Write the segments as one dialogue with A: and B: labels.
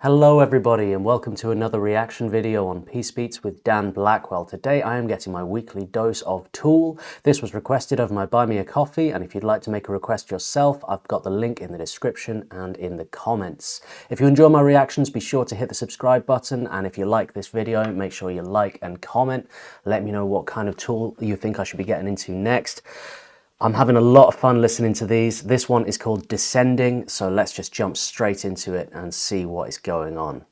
A: Hello everybody and welcome to another reaction video on Peace Beats with Dan Blackwell. Today I am getting my weekly dose of Tool. This was requested over my Buy Me a Coffee, and if you'd like to make a request yourself, I've got the link in the description and in the comments. If you enjoy my reactions, be sure to hit the subscribe button, and if you like this video, make sure you like and comment. Let me know what kind of Tool you think I should be getting into next. I'm having a lot of fun listening to these. This one is called Descending, so let's just jump straight into it and see what is going on.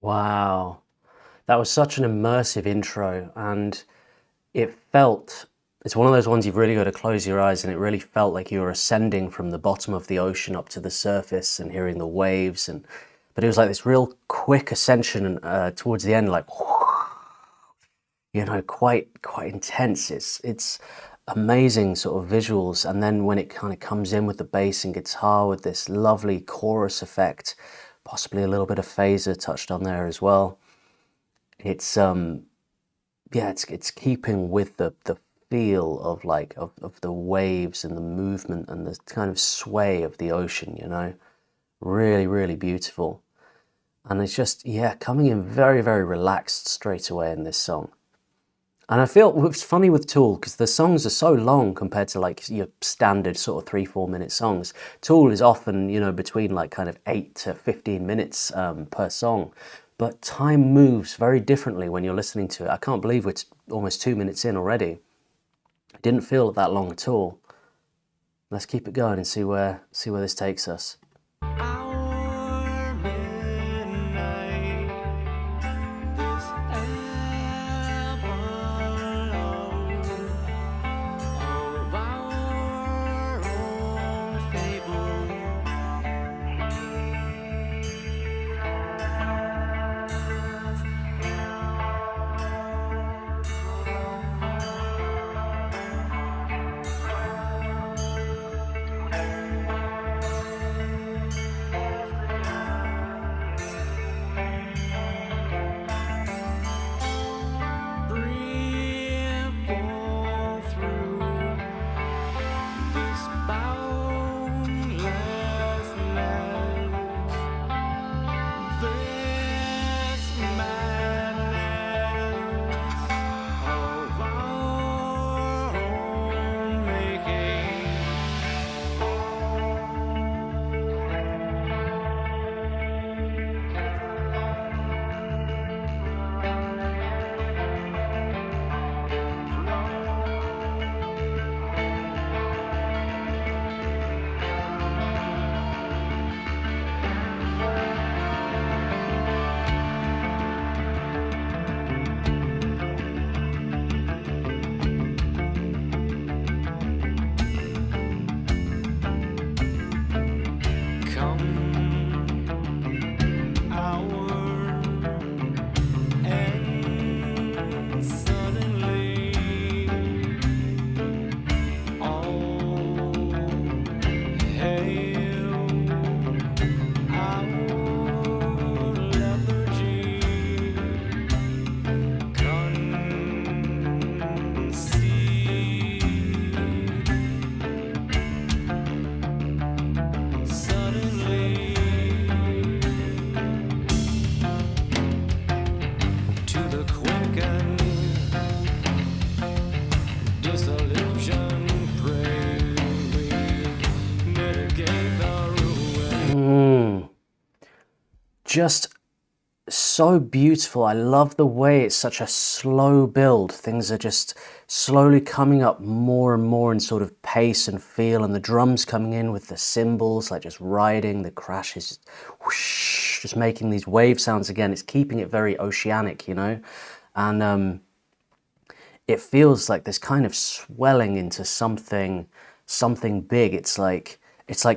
A: Wow, that was such an immersive intro, and it's one of those ones you've really got to close your eyes, and it really felt like you were ascending from the bottom of the ocean up to the surface and hearing the waves, but it was like this real quick ascension towards the end, like, quite intense. It's amazing sort of visuals, and then when it kind of comes in with the bass and guitar with this lovely chorus effect, possibly a little bit of phaser touched on there as well. It's yeah, it's keeping with the feel of of the waves and the movement and the kind of sway of the ocean. Really beautiful. And it's just, yeah, coming in very relaxed straight away in this song. And I feel it's funny with Tool because the songs are so long compared to like your standard sort of 3-4 minute songs. Tool is often, between like kind of 8 to 15 minutes per song. But time moves very differently when you're listening to it. I can't believe it's almost 2 minutes in already. It didn't feel that long at all. Let's keep it going and see where this takes us. just so beautiful. I love the way it's such a slow build. Things are just slowly coming up more and more in sort of pace and feel, and the drums coming in with the cymbals, like just riding the crashes, just whoosh, just making these wave sounds again. It's keeping it very oceanic, you know, and it feels like this kind of swelling into something big. It's like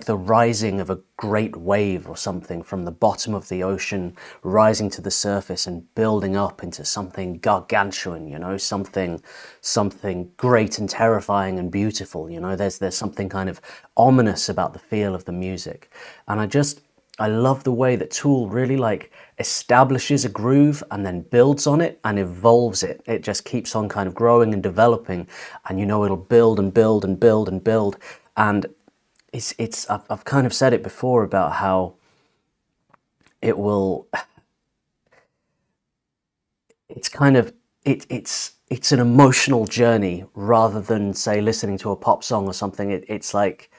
A: the rising of a great wave or something from the bottom of the ocean, rising to the surface and building up into something gargantuan, you know, something great and terrifying and beautiful, you know. There's something kind of ominous about the feel of the music. And I love the way that Tool really like establishes a groove and then builds on it and evolves it. It just keeps on kind of growing and developing, and you know it'll build and build and build and build. And I've kind of said it before about how it will, it's kind of it's an emotional journey rather than, say, listening to a pop song or something. It's like,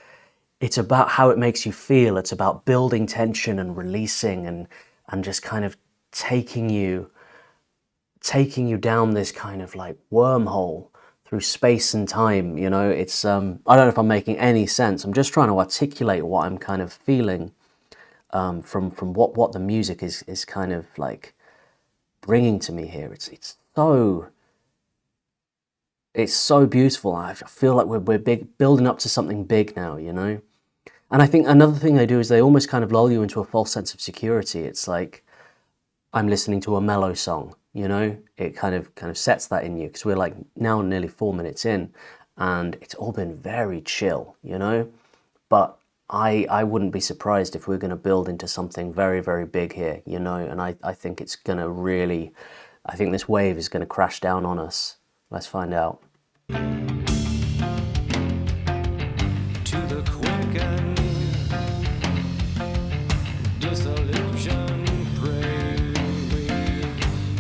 A: it's about how it makes you feel. It's about building tension and releasing and just kind of taking you down this kind of like wormhole through space and time, you know. It's I don't know if I'm making any sense. I'm just trying to articulate what I'm kind of feeling from what the music is kind of like bringing to me here. It's so beautiful. I feel like we're building up to something big now, you know. And I think another thing they do is they almost kind of lull you into a false sense of security. It's like I'm listening to a mellow song, you know. It kind of sets that in you, because we're like now nearly 4 minutes in, and it's all been very chill, you know. But I wouldn't be surprised if we're going to build into something very, very big here, you know. And I think it's going to really, I think this wave is going to crash down on us. Let's find out. To the quicken, disillusion, pray we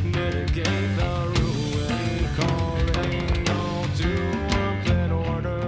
A: mitigate the ruin, calling all to warmth and order.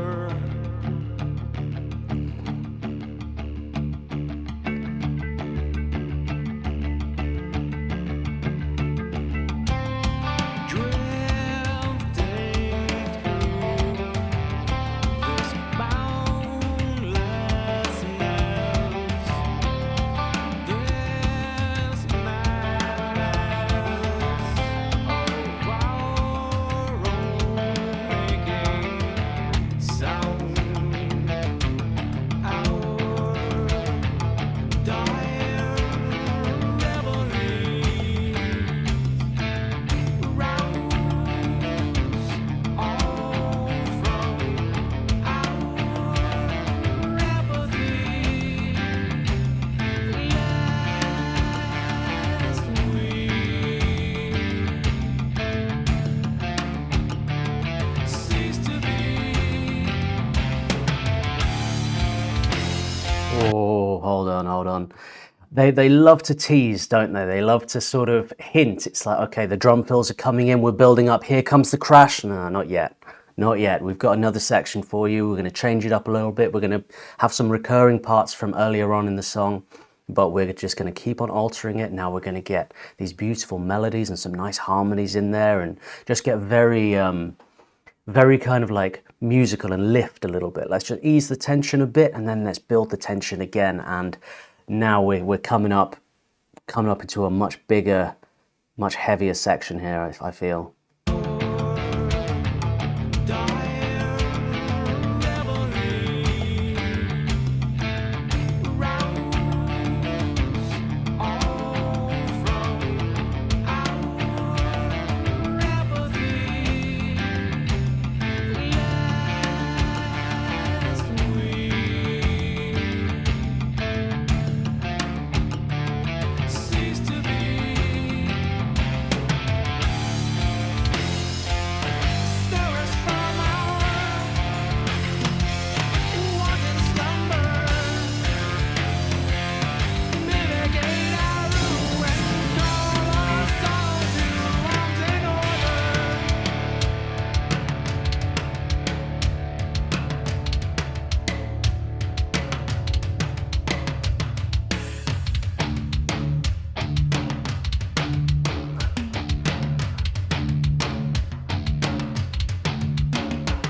A: Oh, hold on. They love to tease, don't they? They love to sort of hint. It's like, okay, the drum fills are coming in, we're building up, here comes the crash. No, not yet. Not yet. We've got another section for you. We're going to change it up a little bit. We're going to have some recurring parts from earlier on in the song, but we're just going to keep on altering it. Now we're going to get these beautiful melodies and some nice harmonies in there, and just get very very kind of like musical and lift a little bit. Let's just ease the tension a bit, and then let's build the tension again. And now we're coming up into a much bigger, much heavier section here, I feel.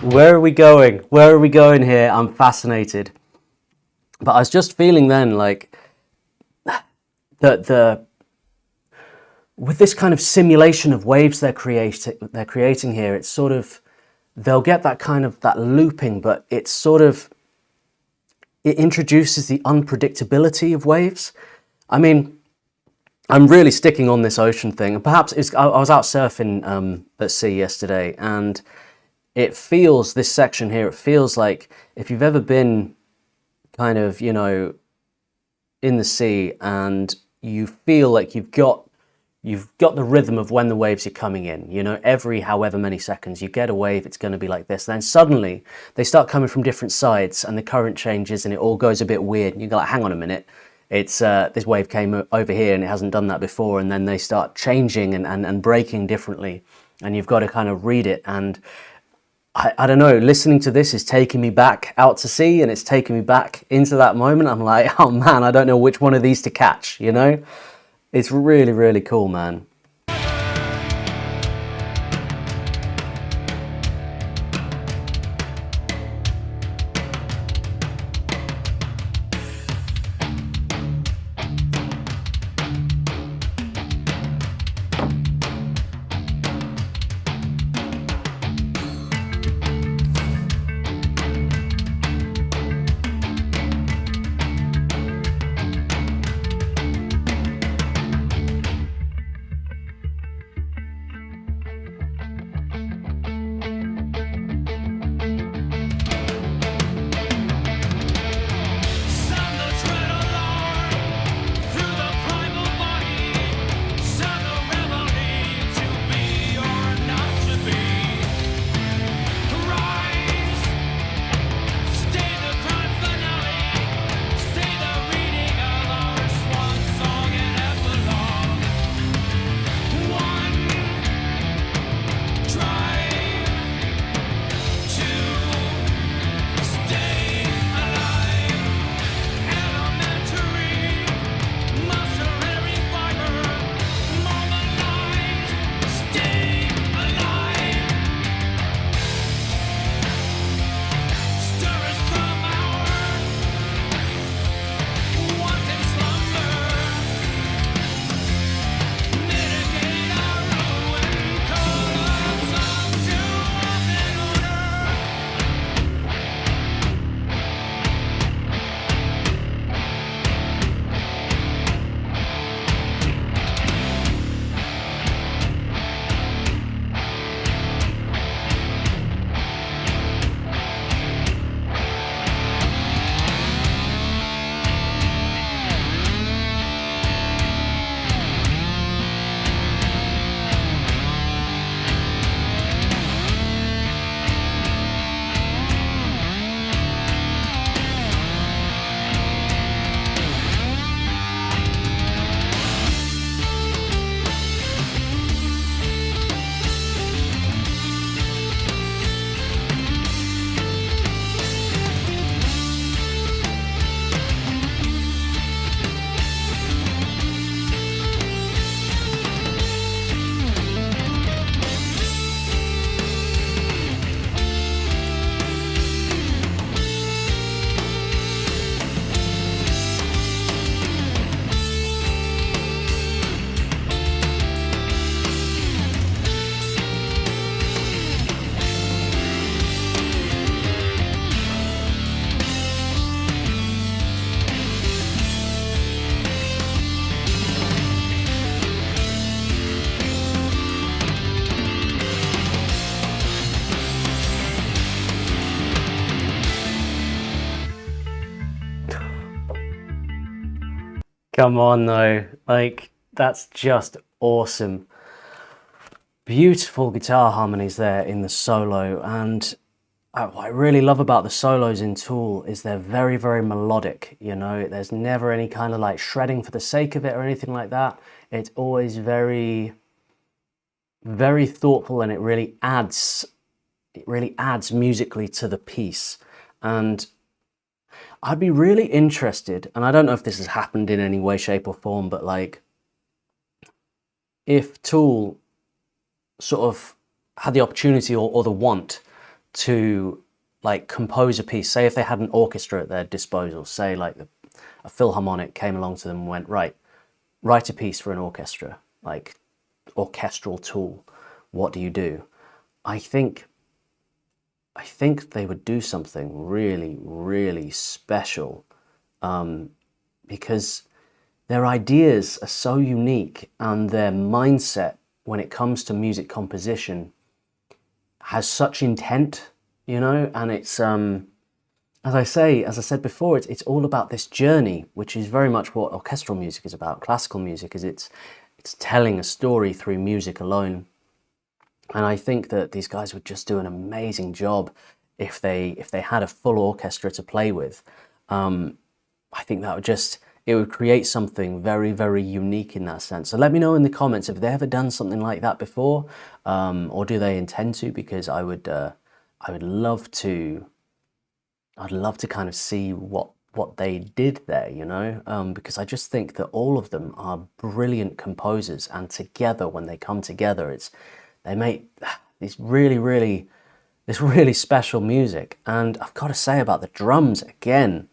A: Where are we going? Where are we going here? I'm fascinated. But I was just feeling then like the with this kind of simulation of waves they're creating here, it's sort of they'll get that kind of that looping, but it's sort of it introduces the unpredictability of waves. I mean, I'm really sticking on this ocean thing, and perhaps I was out surfing at sea yesterday, and it feels this section here. It feels like if you've ever been kind of in the sea and you feel like you've got the rhythm of when the waves are coming in, every however many seconds you get a wave, it's going to be like this. Then suddenly they start coming from different sides and the current changes and it all goes a bit weird. And you go like, hang on a minute, it's this wave came over here and it hasn't done that before. And then they start changing and breaking differently. And you've got to kind of read it. And I don't know, listening to this is taking me back out to sea and it's taking me back into that moment. I'm like, oh man, I don't know which one of these to catch, It's really, really cool, man. Come on though, like that's just awesome. Beautiful guitar harmonies there in the solo, and what I really love about the solos in Tool is they're very, very melodic, there's never any kind of like shredding for the sake of it or anything like that. It's always very, very thoughtful, and it really adds musically to the piece. And I'd be really interested, and I don't know if this has happened in any way, shape or form, but like if Tool sort of had the opportunity or the want to like compose a piece. Say if they had an orchestra at their disposal, say like a Philharmonic came along to them and went, right, write a piece for an orchestra, like orchestral tool. What do you do? I think they would do something really, really special, because their ideas are so unique and their mindset when it comes to music composition has such intent, you know, and it's as I said before, it's all about this journey, which is very much what orchestral music is about. Classical music is it's telling a story through music alone. And I think that these guys would just do an amazing job if they had a full orchestra to play with. I think that it would create something very, very unique in that sense. So let me know in the comments if they've ever done something like that before, or do they intend to? Because I would love to. I'd love to kind of see what they did there, you know, because I just think that all of them are brilliant composers, and together, when they come together, they make this really special music. And I've got to say about the drums again,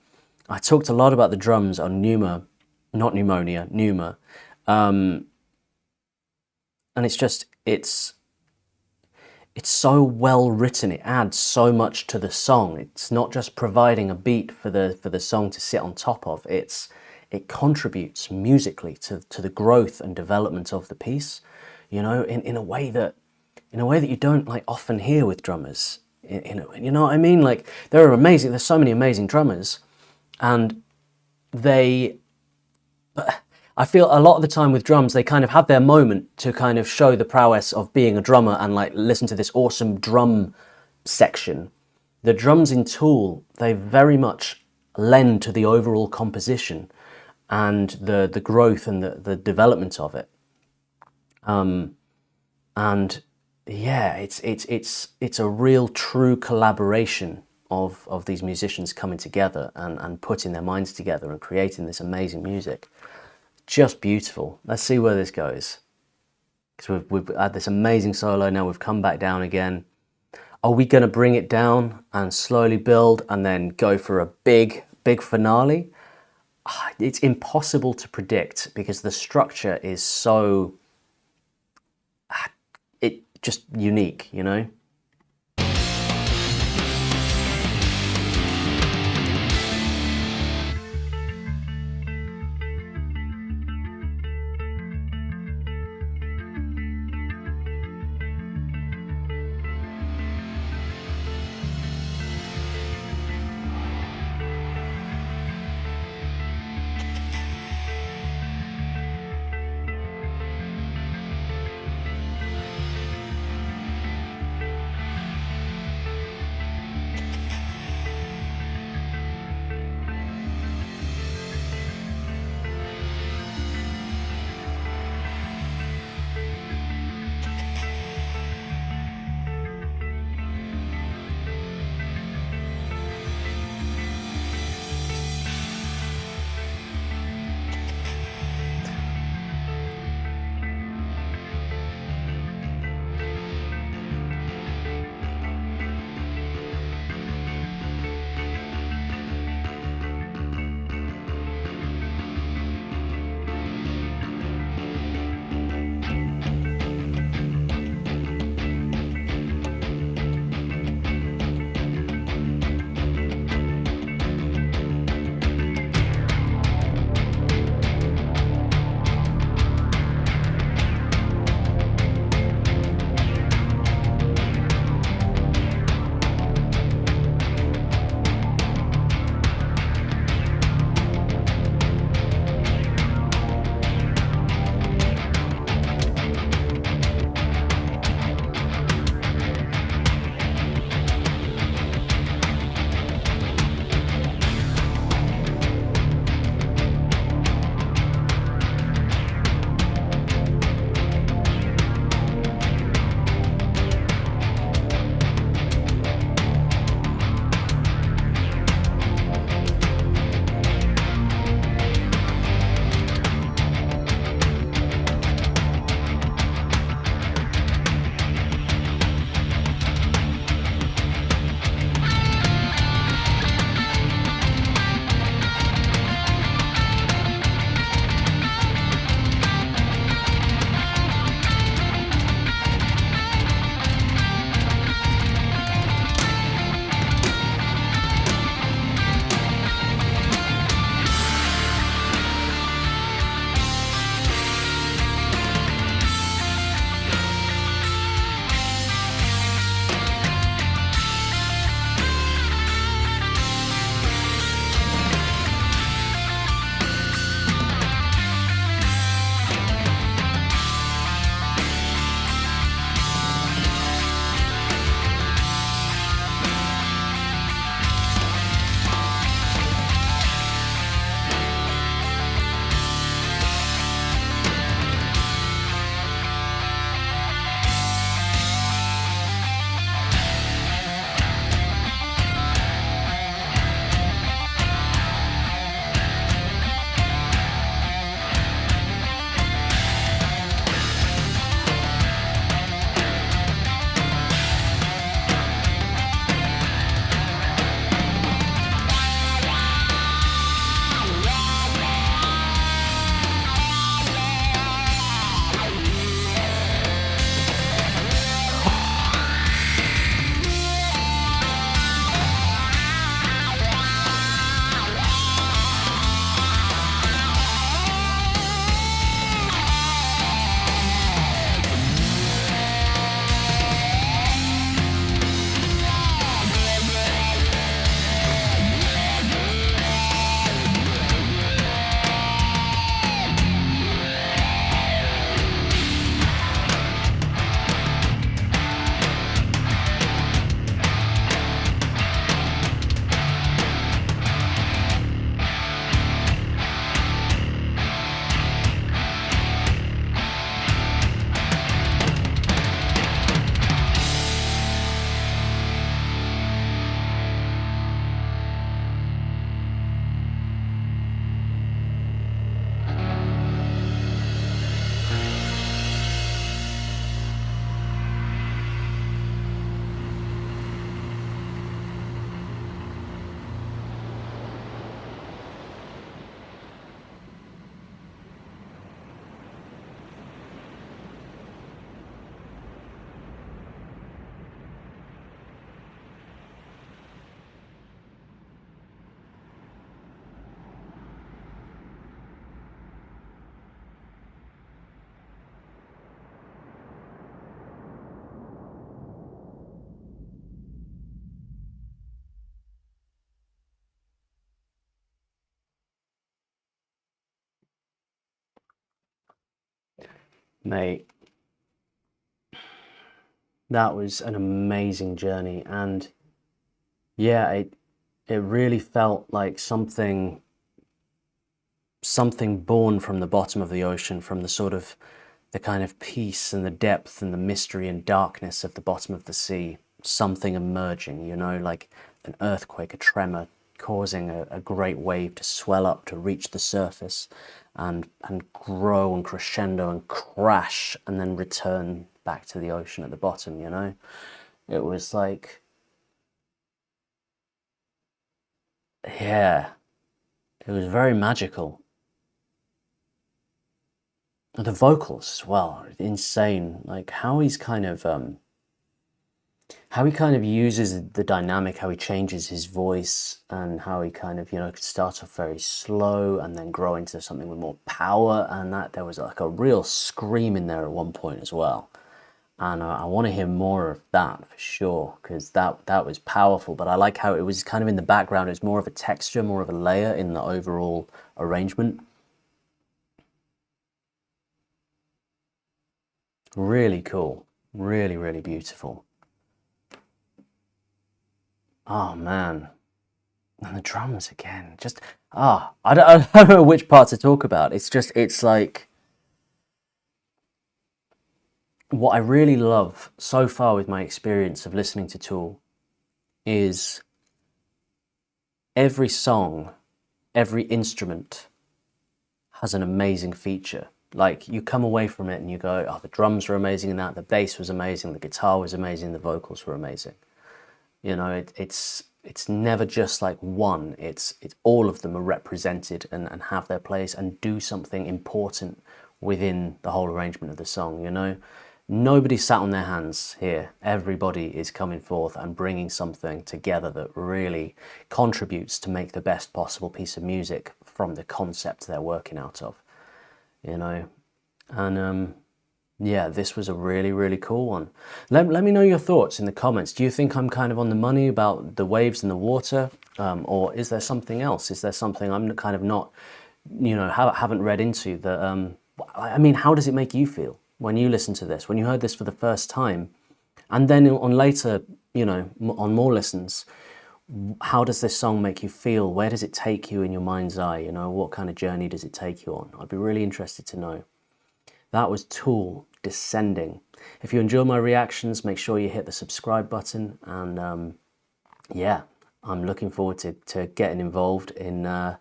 A: I talked a lot about the drums on Pneuma, not Pneumonia, Pneuma, and it's so well written. It adds so much to the song. It's not just providing a beat for the song to sit on top of. It contributes musically to the growth and development of the piece, you know, in a way that you don't like often hear with drummers. You know what I mean? Like there's so many amazing drummers, and I feel a lot of the time with drums, they kind of have their moment to kind of show the prowess of being a drummer and like listen to this awesome drum section. The drums in Tool, they very much lend to the overall composition and the growth and the development of it. And yeah, it's a real true collaboration of these musicians coming together and putting their minds together and creating this amazing music. Just beautiful. Let's see where this goes. Because we've had this amazing solo, now we've come back down again. Are we going to bring it down and slowly build and then go for a big finale? It's impossible to predict because the structure is so just unique, you know? Mate, that was an amazing journey, and yeah, it really felt like something born from the bottom of the ocean, from the sort of the kind of peace and the depth and the mystery and darkness of the bottom of the sea, something emerging, you know, like an earthquake, a tremor, causing a great wave to swell up to reach the surface and grow and crescendo and crash and then return back to the ocean at the bottom, you know? It was like, yeah, it was very magical. And the vocals as well, insane. Like how he kind of uses the dynamic, how he changes his voice, and how he kind of, you know, could start off very slow and then grow into something with more power. And that there was like a real scream in there at one point as well. And I want to hear more of that for sure, because that was powerful. But I like how it was kind of in the background. It was more of a texture, more of a layer in the overall arrangement. Really cool. Really, really beautiful. Oh man. And the drums again. Just I don't know which part to talk about. It's like what I really love so far with my experience of listening to Tool is every song, every instrument has an amazing feature. Like you come away from it and you go, oh, the drums were amazing in that, the bass was amazing, the guitar was amazing, the vocals were amazing. You know, it's never just like one. It's all of them are represented and have their place and do something important within the whole arrangement of the song. You know, nobody sat on their hands here. Everybody is coming forth and bringing something together that really contributes to make the best possible piece of music from the concept they're working out of. You know, and yeah, this was a really, really cool one. Let me know your thoughts in the comments. Do you think I'm kind of on the money about the waves and the water? Or is there something else? Is there something I'm kind of not, you know, haven't read into that? I mean, how does it make you feel when you listen to this, when you heard this for the first time? And then on later, you know, on more listens, how does this song make you feel? Where does it take you in your mind's eye? You know, what kind of journey does it take you on? I'd be really interested to know. That was Tool, Descending. If you enjoy my reactions, make sure you hit the subscribe button. And yeah, I'm looking forward to getting involved in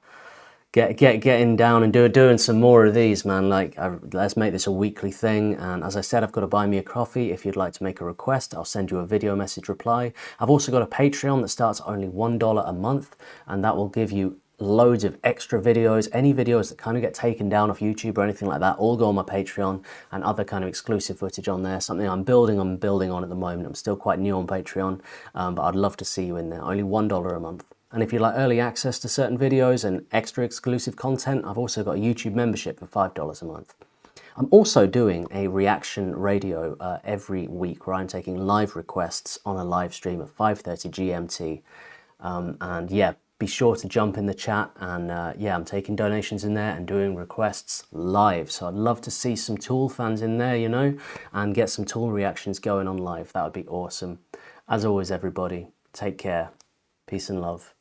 A: getting down and doing some more of these, man. Like, let's make this a weekly thing. And as I said, I've got to buy me a coffee. If you'd like to make a request, I'll send you a video message reply. I've also got a Patreon that starts at only $1 a month, and that will give you loads of extra videos. Any videos that kind of get taken down off YouTube or anything like that all go on my Patreon, and other kind of exclusive footage on there. Something I'm building on at the moment. I'm still quite new on Patreon, but I'd love to see you in there. Only $1 a month. And if you like early access to certain videos and extra exclusive content, I've also got a YouTube membership for $5 a month. I'm also doing a reaction radio every week where I'm taking live requests on a live stream at 5:30 GMT. And yeah, be sure to jump in the chat. And yeah, I'm taking donations in there and doing requests live. So I'd love to see some Tool fans in there, you know, and get some Tool reactions going on live. That would be awesome. As always, everybody, take care. Peace and love.